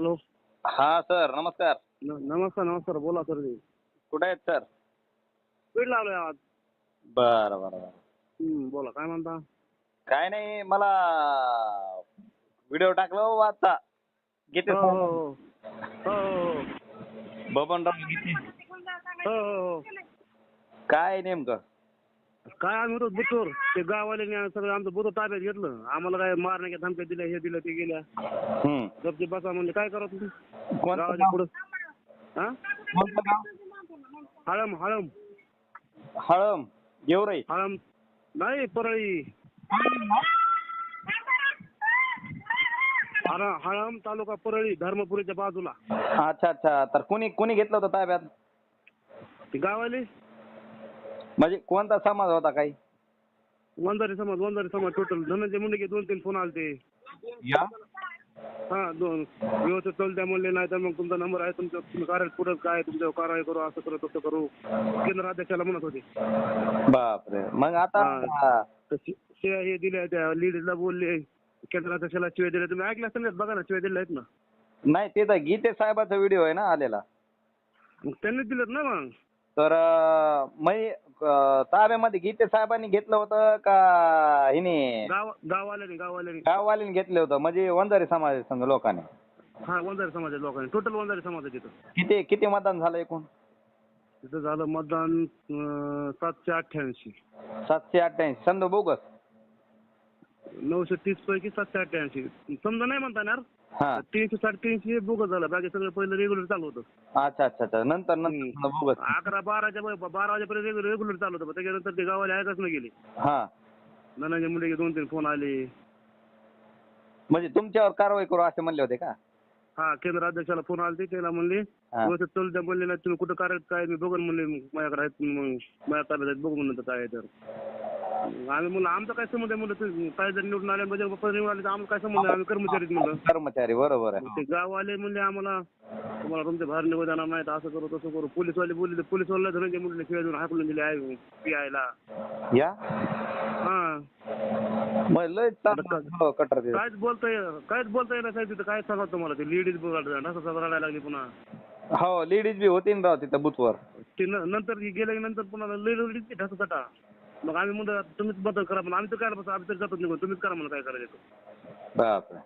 Hello. हा sir नमस्कार. नमस्कार नमस्कार. बोला सर. कुठे आहेत सर? स्पीड लावलोय आज. बरं बरं बरं. बोला काय म्हणता. काय नाही, मला व्हिडिओ टाकला हो आता गीते हो हो हो हो हो बबनराव गीते. हो हो. काय नेमकं? काय आम्ही होतो बुतूर. ते गाववाल्याने सगळं आमचं बुतूर ताब्यात घेतलं. आम्हाला काय मारण्याच्या धमक्या दिल्या, हे दिलं ते गेल्या. गपची बसा म्हणजे काय करा तुम्ही गावाच्या पुढं. हा कोणतं गाव? हळम हळम हळम गेवराई. हळम नाही परळी. हळम तालुका परळी धर्मपुरीच्या बाजूला. अच्छा अच्छा. तर कोणी कोणी घेतलं होतं ताब्यात? ते गाववाले म्हणजे कोणता समाज होता काही? वंजारी समाज टोटल. धनंजय मुंडे 2-3 फोन आलते. या हा दोन व्यवस्थित चलत्या म्हणले, नाही तर मग तुमचा नंबर आहे, तुमचं तुम्ही कार्य पुढं काय तुमच्यावर कारवाई करू, असं करू तसं करू. केंद्र अध्यक्षाला म्हणत होते. बापरे. मग आता शिवाय हे दिल्या, त्या लेडीजला बोलले, केंद्र अध्यक्षाला शिवाय दिल्या. तुम्ही ऐकलं असेल ना, बघा ना शिवाय दिल्या आहेत ना. नाही, ते तर गीते साहेबाचा व्हिडिओ आहे ना आलेला. मग त्यांनी दिलेत ना. मग तर ताब्यामध्ये गीते साहेबांनी घेतलं होतं का हिने गाववाल्याने गाववाल्यांनी घेतलं होतं? म्हणजे वंजारी समाज संघ लोकांनी. हा वंजारी समाजाच्या लोकांनी, टोटल वंजारी समाज तिथं. किती किती मतदान झालं एकूण? तिथं झालं मतदान 788. 788. समजा बोगस 930 पैकी 788. समजा नाही म्हणता येणार. हा. 300-350 बोगस झालं. बाकी सगळं पहिलं रेग्युलर चालू होतं. अच्छा अच्छा अच्छा. नंतर बोगस. 11-12 वाजेपर्यंत रेग्युलर चालू होतं. त्याच्यानंतर ते गावाला ऐकच नाही गेले. हा. धनंजय मुंडे 2-3 फोन आले. म्हणजे तुमच्यावर कारवाई करू असे म्हणले होते का? हा केंद्र अध्यक्षाला फोन आले. त्याला म्हणले व्यवस्थित चालू द्या म्हणले, नाही तुम्ही कुठं करायचं काय मी बघन म्हणले. माझ्याकडे आहेत, मग माझ्या ताब्यात आहेत, बघू म्हणलं काय आहे तर. आम्ही म्हणलं आमचा काय संबंध आहे म्हणलं. काय जर निवडून आले म्हणजे निवडून आले तर आम्हाला काय संबंध आहे, आम्ही कर्मचारीच म्हणलं. कर्मचारी बरोबर आहे. ते गाववाले म्हणले आम्हाला तुम्हाला तुमच्या बाहेर निघू देणार नाही, असं करू तसं करू. पोलीसवाले बोलले, पोलीसवाला धनंजय मुंडे शिवाय देऊन हाकलून दिले आहे पीआयला. या हा मग लय कटर ते. काहीच बोलता येणार साहेब. तिथं काय सांगा तुम्हाला. ते लेडीज बोलायला असं सगळं रडायला लागली पुन्हा. हो लेडीज बी होती ना राव तिथं बुथवर. ते नंतर गेल्यानंतर पुन्हा लेडीज ढासटा. मग आम्ही म्हणतो तुम्हीच बदल करा, पण आम्ही तर काय बस आम्ही तर जातच निघून, तुम्हीच करा म्हणून काय करायचं. बापरे.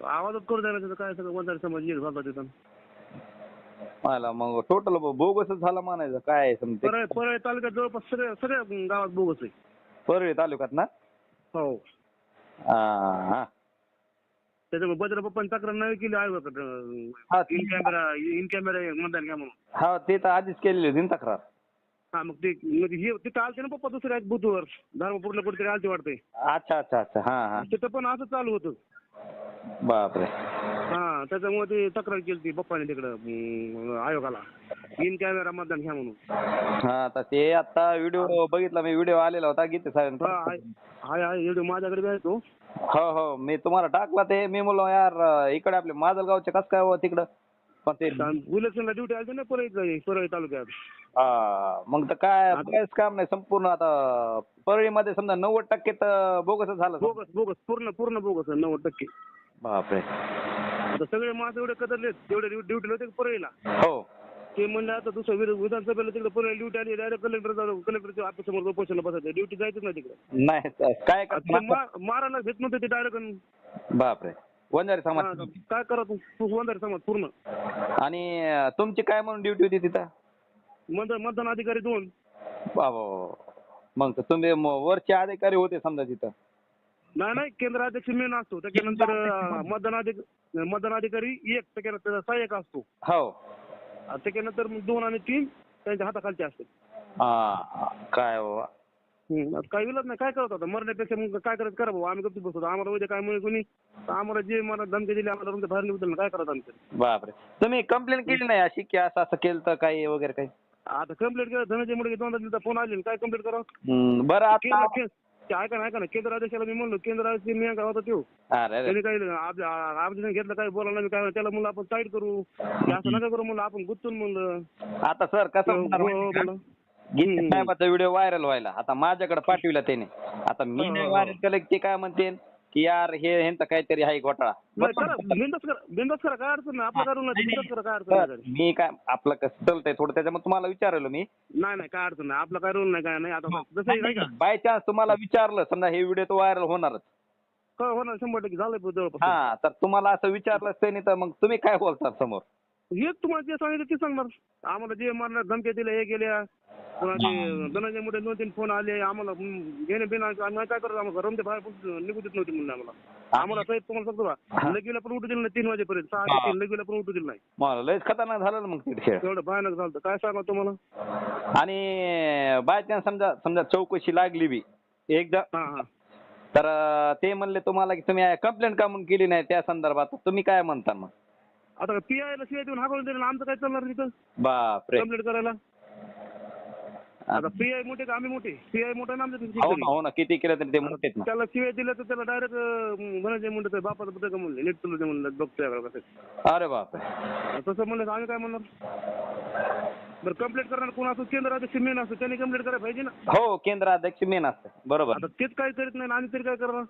आवाजच करू द्यायला. तिथं काय सगळं वंजारी समाज एक झाला तिथं. मला मग टोटल बोगसच झाला म्हणायचं काय समजे. परळी तालुक्यात जवळपास सगळ्या गावात बोगस आहे. परळी तालुक्यात ना? हो. हा. त्याच्यामुळे बजरंग बाप्पांनी तक्रार नाही केली आयोगाकडे. इन कॅमेरा मतदान घ्या म्हणून. हा ते तर आधीच केलेली होती ना तक्रार. हा मग ते हे तिथं आलते ना पप्पा दुसऱ्या बुथवर धर्मपूरला कुठेतरी आलते वाटते. अच्छा अच्छा अच्छा. हा हा. तिथं पण असं चालू होतं. बापरे. हा त्याच्यामुळे ते तक्रार केली ती बाप्पाने तिकडं आयोगाला, इन कॅमेरा मतदान घ्या म्हणून. हा तर ते आता व्हिडिओ बघितला मी. व्हिडिओ आलेला होता गीते साहेब. हाय व्हिडिओ माझ्याकडे बी आहे तो. हो हो मी तुम्हाला टाकला ते. मी म्हणलो यार इकडे आपले माजलगावचे कसं काय हो तिकडं. पण ते इलेक्शनला ड्युटी आली ना परळी तालुक्यात. हा मग तर काय काहीच काम नाही. संपूर्ण आता परळीमध्ये समजा 90% तर बोगसच झालं. बोगस पूर्ण बोगस 90%. बापरे. आता सगळे माझं एवढे कदरले तेवढे ड्युटीला होते परळीला. हो ते म्हणले आता दुसरं विधानसभेला तिकडे परळी ड्युटी आली. डायरेक्ट कलेक्टरच्या ऑफिससमोर उपोषणाला बसायचं. ड्युटी जायचंच नाही तिकडे. नाही काय मारायला घेत नव्हते ते डायरेक्ट. बापरे. वंजारी समाज. काय करा तू वंजारी समाज पूर्ण. आणि तुमची काय म्हणून ड्युटी होती तिथं? मतदान अधिकारी 2. बाबा. मग तर तुम्ही वरचे अधिकारी होते समजा तिथं? नाही केंद्र अध्यक्ष मेन असतो. त्याच्यानंतर मतदान अधिकारी 1. त्याच्यानंतर सहाय्यक असतो. हो. त्याच्यानंतर 2 आणि 3 त्यांच्या हाताखालचे असतात. काय बाबा. काही विलच नाही. काय करत होता मरण्यापेक्षा मग काय करायचं करा बाबा. आम्ही गप्प बसतो. आम्हाला उद्या काय म्हणे कोणी आम्हाला जे मला धमकी दिली आम्हाला तुमच्या बाहेर निघून काय करत आमचं. बापरे. तुम्ही कंप्लेंट केली नाही अशी की असं केलं तर काही वगैरे काही? आता कंप्लेंट केलं. धनंजय मुंडे 2दा फोन आले. काय कंप्लेंट करा बरं आता ऐका ना केंद्र अध्यक्षाला मी म्हणलो केंद्राचे मी गावात ठेवू. त्यांनी काही आमच्या घेतलं काय बोलायला मी काय त्याला म्हणलं आपण साईड करू. असं नका करू म्हणलं आपण गुंतून म्हणलं. आता सर कसं गीते साहेबाचा व्हिडिओ व्हायरल व्हायला आता माझ्याकडे पाठविला त्याने. आता मी नाही व्हायरल केलं ते काय म्हणते की यार हे ह्यांचं काहीतरी आहे घोटाळा. नाही करा, बिंदास करा, काय अडचण नाही, आपलं करून बिंदास करा, काय अडचण नाही. मी काय आपलं कसं चालतंय थोडं त्याच्यामुळे तुम्हाला विचारलं मी. नाही काय अडचण नाही, आपला काय रोल नाही, काय नाही. आता जसं नाही का बाय चान्स तुम्हाला विचारलं समजा हे व्हिडिओ तो व्हायरल होणारच. होणार 100% झालंय जवळपास. हा तर तुम्हाला असं विचारलं नाही तर मग तुम्ही काय बोलता समोर? हेच तुम्हाला जे सांगितलं ते सांगणार. आम्हाला जे मारणार धमक्या दिल्या हे गेल्या, पुन्हा ते धनंजय मुंडे 2-3 फोन आले आम्हाला घेणे बिना, आम्ही काय करतो, आम्हाला रमते बाहेर निघू देत नव्हते म्हणून आम्हाला साहेब तुम्हाला सांगतो का, लगीला पण उठू दिलं नाही 3 वाजेपर्यंत, 6 ते 3 लगीला पण उठू दिलं नाही. मला लयच खतरनाक झालं ना मग ते खेळ. एवढं भयानक झालं काय सांगा तुम्हाला. आणि बाय चान्स समजा समजा चौकशी लागली बी एकदा, हा तर ते म्हणले तुम्हाला की तुम्ही कंप्लेंट का म्हणून केली नाही त्या संदर्भात, तुम्ही काय म्हणता मग? आता पीआयला सीआय देऊन हाकलून दिलं, आमचं काय चालणार तिथं बापरे. कंप्लेंट करायला? आता पीआय मोठे का आम्ही मोठे? पीआय मोठा ना हो ना, हो ना, किती केलं तरी ते मोठेच ना. त्याला सीआय दिलं तर त्याला डायरेक्ट धनंजय मुंडे बापाचं पुस्तक म्हणले नीट तुला ते म्हणलं बघतोय कसं. अरे बापरे. तसं म्हणलं तर आम्ही काय म्हणणार? बरं कंप्लेंट करणार कोण असं केंद्राध्यक्ष मेन असतं, त्यांनी कंप्लेंट करायला पाहिजे ना. हो केंद्राध्यक्ष मेन असतं बरोबर. आता तेच काय करीत नाही आम्ही तरी काय करणार?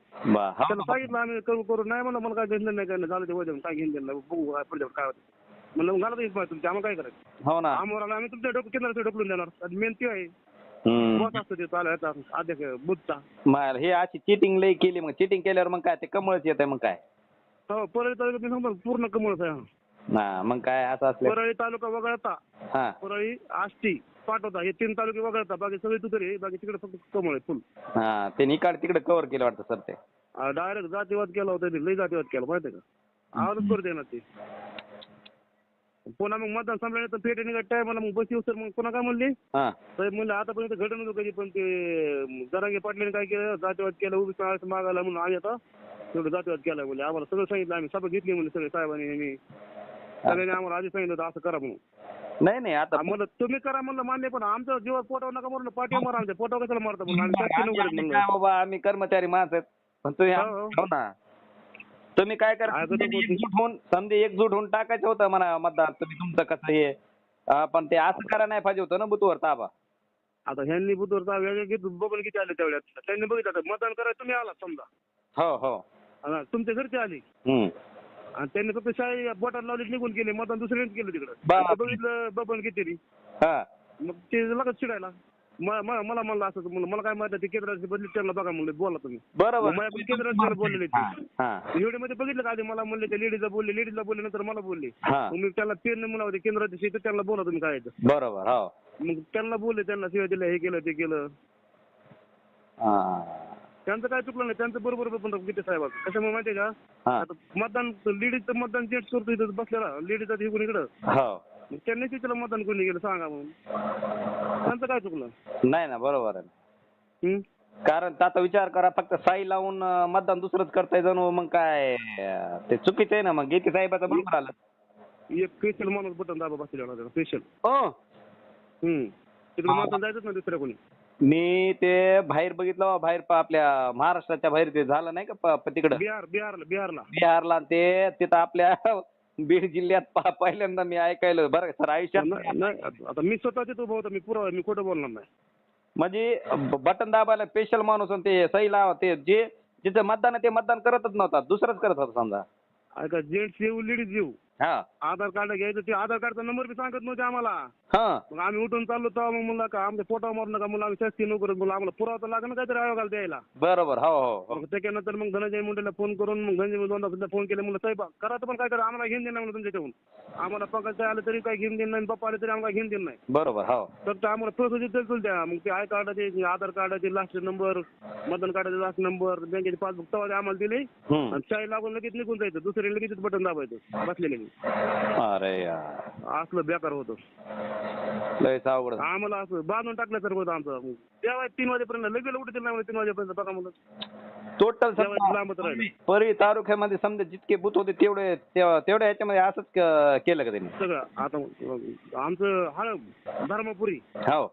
त्याला सांगितलं आम्ही करू नाही म्हणलं, मला काय घेतलं नाही, काय नाही झालं ते वजन काय घेऊन नाही, बघू पुढे काय होतं म्हणलं. मग घाला तुमच्या आम्हाला काय करायचं? हो ना, आम्हाला आम्ही तुमच्या केंद्राचं ढकलून देणार, मेन ते आहे. बॉस असतो ते चालू अध्यक्ष बुथचा. हे अशी चिटिंग लई केली, मग चिटिंग केल्यावर मग काय ते कमळच येत आहे मग काय? हो परळी तालुक्यात मी सांगतो पूर्ण कमळच आहे. ना मग काय असं असलं. परळी तालुका वगळता, हा परळी आष्टी पाठवता हे 3 तालुके वगळता बाकी सगळी तू तरी बाकी तिकडे फक्त कमळ आहे फुल. हा ते निकाड तिकडे कव्हर केलं वाटतं सर ते. डायरेक्ट जातीवाद केला होता त्यांनी, लई जातीवाद केला माहितीये का, आवाजच करू देणार ते. पुन्हा मग मतदान संपल्यानंतर पेटे निघत टायमाला मग बस येऊ सर, मग पुन्हा काय म्हणले साहेब म्हणले आतापर्यंत घडलं नव्हतं कधी, पण ते जरांगे पाटलांनी काय केलं जातीवाद केलं, उभी मागायला म्हणून आम्ही आता तेवढं जातीवाद केला म्हणजे आम्हाला सगळं सांगितलं, आम्ही सभा घेतली म्हणजे सगळे साहेबांनी सगळ्यांनी आम्हाला आधी सांगितलं होतं असं करा म्हणून. नाही आता म्हणलं तुम्ही करा म्हणलं मान्य, पण आमच्या जीवात पोटावर नका म्हणलं, पाठी मारा आमच्या पोटावर कशाला मारता म्हणलं. बाबा आम्ही कर्मचारी माणसं आहेत, पण तुम्ही हो ना तुम्ही काय करा एकजूट होऊन समजे एकजूट होऊन टाकायचं होतं म्हणा मतदार, तुम्ही तुमचं कसं हे पण ते असं करा नाही पाहिजे होतं ना बुथवर ताबा. आता ह्यांनी बुथवर ताबा बघून किती आले तेवढ्यात त्यांनी बघितलं मतदान करायला तुम्ही आला समजा, हो हो तुमच्या घरचे आले आणि त्यांनी फक्त शाही बोटात लावली निघून गेले, मतदान दुसऱ्यानेच केलं तिकडं बघितलं बबन किती मग ते लगेच चिडायला मला म्हणलं असं म्हणलं मला काय माहिती ते केंद्राचे बदली त्यांना बघा म्हणलं बोला तुम्ही बरोबर केंद्राचे बोललेले व्हिडिओ मध्ये बघितलं का आधी मला म्हणले ते लेडीजला बोलले नंतर मला बोलले, मी त्याला पेन म्हणला होते केंद्राचे शेत त्यांना बोला तुम्ही काय बरोबर. हो मग त्यांना बोलले, त्यांना शिवाय दिलं हे केलं ते केलं, त्यांचं काय चुकलं नाही, त्यांचं बरोबर पण किती साहेब कशामुळे माहितीये का, आता मतदान लेडीजचं मतदान जेंट्स करतो इथं बसलेला लेडीज हे कोण इकडं त्यांनी तिथलं मतदान कोणी गेलं सांगा म्हणून, त्यांचं काय चुकलं नाही ना बरोबर आहे. कारण आता विचार करा फक्त साई लावून मतदान दुसरंच करताय जणू, मग काय ते चुकीचं आहे ना. मग गेके साहेबाचं बरोबर आलं, एक स्पेशल माणूस बटन दाबा बसलेला स्पेशल तिकडे मतदान जायचंच ना दुसऱ्या कोणी. मी ते बाहेर बघितलं बाहेर आपल्या महाराष्ट्राच्या बाहेर ते झालं नाही का तिकडं बिहारला ते तिथं आपल्या बीड जिल्ह्यात पहिल्यांदा मी ऐकायलं बरं सर आयुष्यात. आता मी स्वतः तिथं उभा होता, मी खोटं बोलणार नाही. म्हणजे बटन दाबायला स्पेशल माणूस ते सही लावा ते जे जिथं मतदान ते मतदान करतच नव्हता, दुसरंच करत होता समजा. ऐका जेंट्स येऊ लेडीज येऊ आधार कार्ड घ्यायचं, ते आधार कार्डचा नंबर बी सांगत नव्हते आम्हाला. मग आम्ही उठून चाललो तेव्हा मग म्हणलं का आमच्या पोटावर मारू नका म्हणलं, आम्ही शास्ती नको करत म्हणलं, आम्हाला पुरावा तर लागणार काहीतरी आयोगाला द्यायला. बरोबर. हो त्याच्यानंतर मग धनंजय मुंडेला फोन करून मग धनंजय मुंडे फोन केले म्हणलं साहेब करायचं पण काय करा आम्हाला घेऊन देणार म्हणलं तुमच्याकडून, आम्हाला पंकज आलं तरी काय घेऊन देणार नाही, पप्पा आले तरी आम्हाला घेऊन देणार नाही. बरोबर. हो तर आम्हाला प्रोसिजर चल द्या, मग ते आय कार्डाचे आधार कार्डाचे लास्ट नंबर, मतदान कार्डाचे लास्ट नंबर, बँकेचे पासबुक तेव्हा आम्हाला दिले आणि शाही लागून लगेच निघून जायचं, दुसरे लगेच बटन दाबायचं बसलेले. अरे यार असलं बेकार होतं, लयच अवघड आम्हाला असं बांधून टाकल्यासारखं होतं आमचं. तेव्हा 3 वाजेपर्यंत लगेच उठतील नाही 3 वाजेपर्यंत बघा म्हणलं टोटल लांबत राहिले. परळी तालुक्यामध्ये समजा जितके बूथ होते तेवढ्या ह्याच्यामध्ये असंच केलं का त्यांनी सगळं. आता आमचं धर्मपुरी हो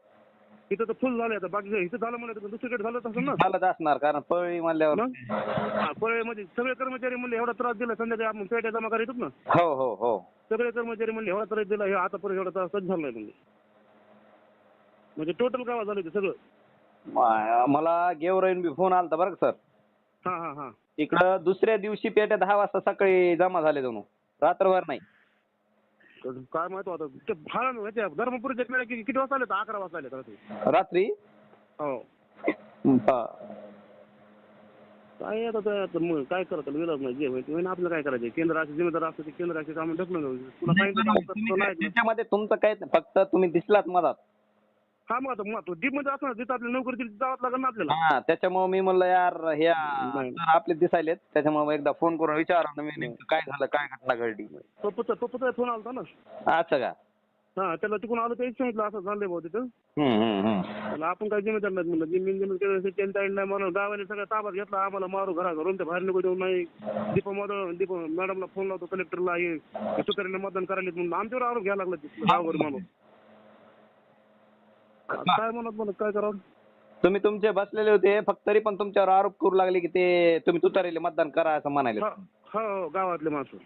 इथं तर फुल झालं, आता बाकी इथं झालं म्हणलं दुसरीकडे झालं असं ना झालंच असणार, कारण पळी म्हणल्यावर पळीमध्ये सगळे कर्मचारी म्हणले एवढा त्रास दिला संध्याकाळी आपण पेट्या जमा करायचो ना. हो हो हो सगळे कर्मचारी म्हणले एवढा त्रास दिला हे आतापर्यंत एवढा त्रास झाला नाही म्हणजे टोटल गावात झालं ते सगळं. मला गेवराईन बी फोन आलता बरं सर. हा तिकडं दुसऱ्या दिवशी पेट्या 10 वाजता सकाळी जमा झाले जणू, रात्रभर नाही. काय माहिती आता ते ह्याच्या धर्मपुरीच्या मेळ्या किती वाजता आले? 11 वाजता आले रात्री. रात्री. हो. हा. काय आता मग काय करत विलाज नाही, जे होईल आपलं काय करायचं. केंद्र राष्ट्र जिम्मेदार असतं ते केंद्र राष्ट्र आम्ही ढकलून जाऊ. तुला सांगितलं त्याच्यामध्ये तुमचं काय फक्त तुम्ही दिसलात मधात. हा मग आता डीप मध्ये असणार जिथं आपल्याला नोकरी दिली जावंच लागेल ना आपल्याला. हा, त्याच्यामुळे मी म्हणलं यार हे आपले दिसायलेत, त्याच्यामुळे एकदा फोन करून विचारलं मी नेमकं काय झालं, काय घटना घडली. पप्पूचा फोन आलता ना. असं का? हा, त्याला तिकडून आलं तेच सांगितलं असं झालंय भाऊ तिथं. त्याला आपण काय जिम्मेदार नाही म्हणलं. त्यांच्या नाही म्हणून गावाने सगळं ताब्यात घेतला. आम्हाला मारू घरून ते बाहेर निघू देऊ नाही. दीपा मॅडमला फोन लावतो, कलेक्टरला हे तुतारीला मतदान करायला म्हणून आमच्यावर आरोप घ्यायला लागला गावावर म्हणून. काय म्हणत काय करावं. तुम्ही तुमचे बसलेले होते फक्त, तरी पण तुमच्यावर आरोप करू लागले की ते तुम्ही तुतारीले मतदान करा असं म्हणाले. हो, गावातले माणसं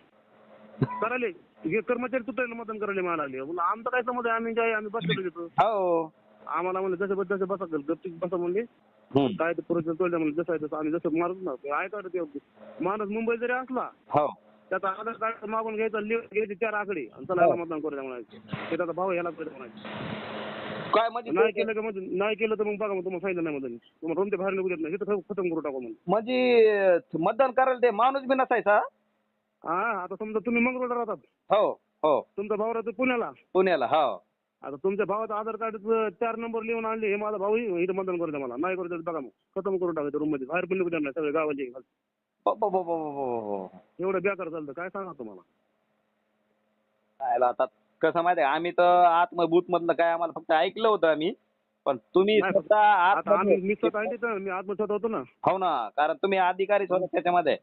करायले हे कर्मचारी तुतारीला मतदान करायला म्हणायला लागले. आमचं काय समज आम्ही बसलेलो तिथं. हो, आम्हाला म्हणलं जसं बसा गपची बसा म्हणले. काय ते पुरुष तोडल्या म्हणलं जसं आहे तसं आम्ही जसं मारत ना ऐकायला ते माणूस मुंबई जरी असला हो, त्याचा आधार कार्ड मागून घ्यायचा, घ्यायचे 4 आकडे आणि चला मतदान करूया म्हणायचे. ते त्याचा भाऊ याला करूया म्हणायचे. काय म्हणजे नाही केलं तर मग बघा मग तुम्हाला सांगितलं नाही मध्ये तुम्हाला रूम ते बाहेर निघू देत नाही, इथं खतम करू टाकू म्हणून. म्हणजे मतदान करायला ते माणूस बी नसायचा. हा, आता समजा तुम्ही मंगळूरला राहतात. हो हो. तुमचा भाऊ राहतो पुण्याला. हो. आता तुमच्या भावाचं आधार कार्ड 4 नंबर लिहून आणले, हे माझा भाऊ इथं मतदान करू द्या मला. नाही करू द्या बघा मग खतम करून टाकायचं रूम मध्ये, बाहेर पण निघू द्या सगळे गावाचे. एवढं बेकार चालतं काय सांगा तुम्हाला. आता कसं माहिती आहे, आम्ही तर आतमध्ये बूथ मधलं काय आम्हाला फक्त ऐकलं होतं आम्ही, पण तुम्ही मी स्वतः आत्मसात होतो ना. हो ना, कारण तुम्ही अधिकारीच होता त्याच्यामध्ये.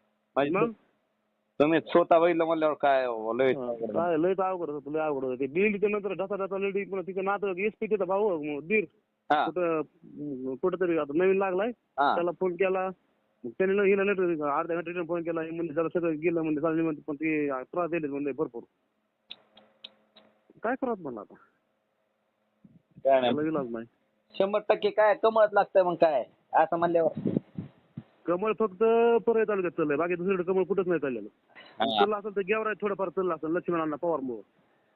तुम्ही स्वतः बघितलं म्हणल्यावर काय लयच अवघड होतं, लय अवघड होतं. ते बिल नंतर ढसा लेडी पुन्हा तिचं नातं एसपी तिथं भाऊ दीर कुठं आता नवीन लागलाय. त्याला फोन केला, त्याने हिला अर्ध्या घंटा फोन केला म्हणजे जरा सगळं गेलं म्हणजे चालली म्हणते, पण ते त्रास दिले म्हणजे भरपूर. काय करत म्हणलं आता इलाज नाही. 100% काय कमळत लागतंय मग काय असं म्हणल्यावर. कमळ फक्त परळी तालुक्यात चाललंय, बाकी दुसरीकडे कमळ कुठंच नाही चाललेलं. चाललं असेल तर गेवराय थोडंफार चाललं असेल लक्ष्मणांना पवार मुळे.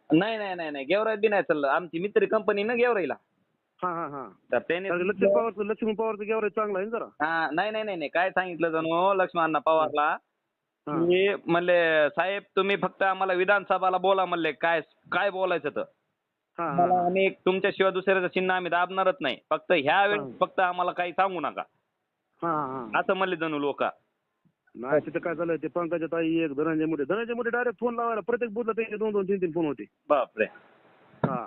नाही गेवराईत बी नाही चाललं. आमची मित्र कंपनी ना गेवराईला. हा. तर त्याने लक्ष्मण पवारचं गेवराई चांगला आहे जरा. हा, नाही काय सांगितलं जणू लक्ष्मणांना पवारला की म्हणले साहेब तुम्ही फक्त आम्हाला विधानसभाला बोला म्हणले, काय बोलायचं तर आम्ही तुमच्याशिवाय दुसऱ्याचं चिन्ह आम्ही दाबणारच नाही, फक्त ह्या वेळेस फक्त आम्हाला काही सांगू नका असं म्हणले जणू लोक. नाही तिथं काय झालं ते पंकजा ताई एक धनंजय मोठे डायरेक्ट फोन लावायला प्रत्येक बुथला त्यांचे 2-3 फोन होते. बापरे. हा.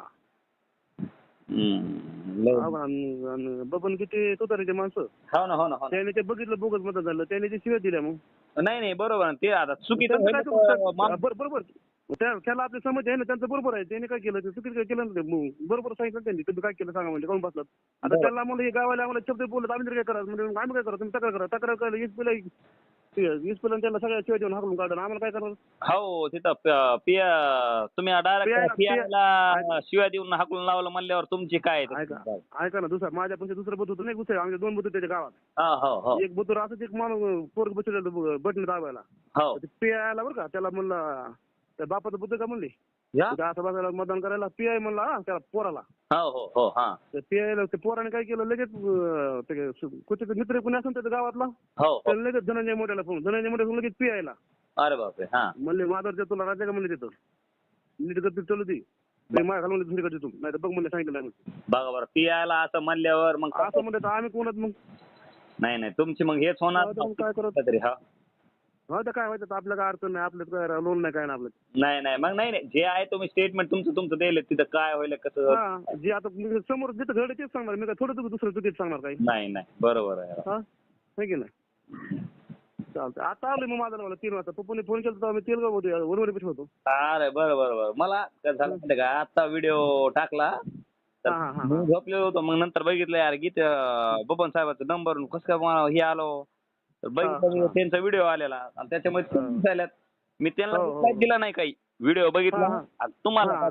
बबन किती तुतारीचे माणसं. हो ना. त्याने ते बघितलं बोगस मत झालं, त्याने ते शिव्या दिल्या. मग नाही बरोबर ते आता चुकीचं बरोबर त्याला आपली समज आहे ना, त्यांचं बरोबर आहे. त्याने काय केलं ते चुकीचं काय केलं ना, बरोबर सांगितलं त्यांनी. तुम्ही काय केलं सांगा म्हणजे कोण बसलात. आता त्याला म्हणलं हे गावाला आम्हाला शब्द बोलत आम्ही काय करा म्हणजे आम्ही काय करा, तुम्ही तक्रार करा वीस त्यांना सगळ्या शिवाय देऊन हाकलून काढून आम्हाला काय करणार. हो तिथं तुम्ही डायरेक्ट शिवाय देऊन हाकलून लावलं म्हणल्यावर तुमची काय. ऐका ना, दुसरं बुथ होतं नाही गुस्से, आमचे 2 बुथ त्याच्या गावात. एक बुथवर असंच एक माणूस पोरग बसलेलं बटन दाबायला. पीआयला बरं का, त्याला म्हणलं त्या बापाचं बुद्ध का म्हणले असं बघायला मतदान करायला. पीआय म्हणला त्याला पोराला. पीआयला ते पोराने काय केलं लगेच कुठे मित्र कोणी असेल त्याच्या गावातला त्याला लगेच धनंजय मोठ्याला फोन लगेच पीआयला. अरे बापरे. म्हणले माझं तुला राज्य का म्हणले तिथं नीट गती चालू ती माझ्या घालून दुसरी गती तू नाही तर बघ म्हणले सांगितलं नाही बघा बरं. पीआयला असं म्हणल्यावर मग असं म्हणलं तर आम्ही कोणात मग नाही तुमची मग हेच होणार काय करत तरी. हो तर काय व्हायचं आपलं काय अडचण नाही, आपलं काय लोन नाही काय ना आपलं. नाही मग नाही जे आहे तुम्ही स्टेटमेंट तुमचं दिले तिथं काय होईल कसं जे आता समोर जिथं घडलं तेच सांगणार मी, काय थोडं दुसरं चुकीच सांगणार काही नाही बरोबर आहे की नाही. चालतंय आता आलोय मग माझा मला 3 वाजता पप्पूने फोन केला तर मी तेलगाव होतो वरवडी पेठ होतो. अरे बरोबर मला काय झालं का आता व्हिडिओ टाकला झोपलेलो होतो, मग नंतर बघितलं यार गीत बबन साहेबाचा नंबर कसं काय हे आलो तर बघितलं त्यांचा व्हिडिओ आलेला आणि त्याच्यामध्ये मी त्यांना रिप्लाय दिला नाही काही. व्हिडिओ बघितला तुम्हाला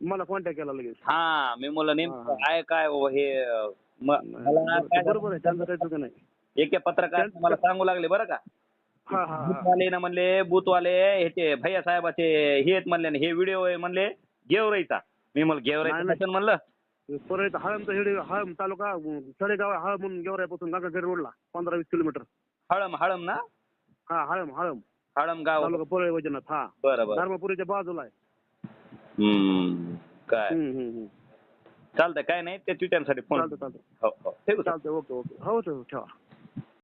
मला कॉन्टॅक्ट केला लगेच. मी मला नेमकं आहे काय हे मला बरोबर आहे त्यांचं काही चुकी नाही. एक पत्रकार मला सांगू लागले बरं का हा हा बूथवाले ना म्हणले बूथवाले ह्याचे भैया साहेबाचे हे आहेत म्हणले हे व्हिडिओ आहे म्हणले गेवराईचा. मी म्हणलं गेवराईचा कशाला म्हणलं. परत हळमचा हेडी हळम तालुका सडेगाव हळम म्हणून गेवराईपासून गंगाखेड रोडला 15-20 किलोमीटर. हळम ना. हा हळम हळम गाव तालुका परळी वैजनाथ. हा बरं धर्मपुरीच्या बाजूला आहे. काय चालतंय काय नाही ते ट्विटरसाठी फोन. चालतं हो हो ठेवू सर. चालतं. ओके हो ठेवा.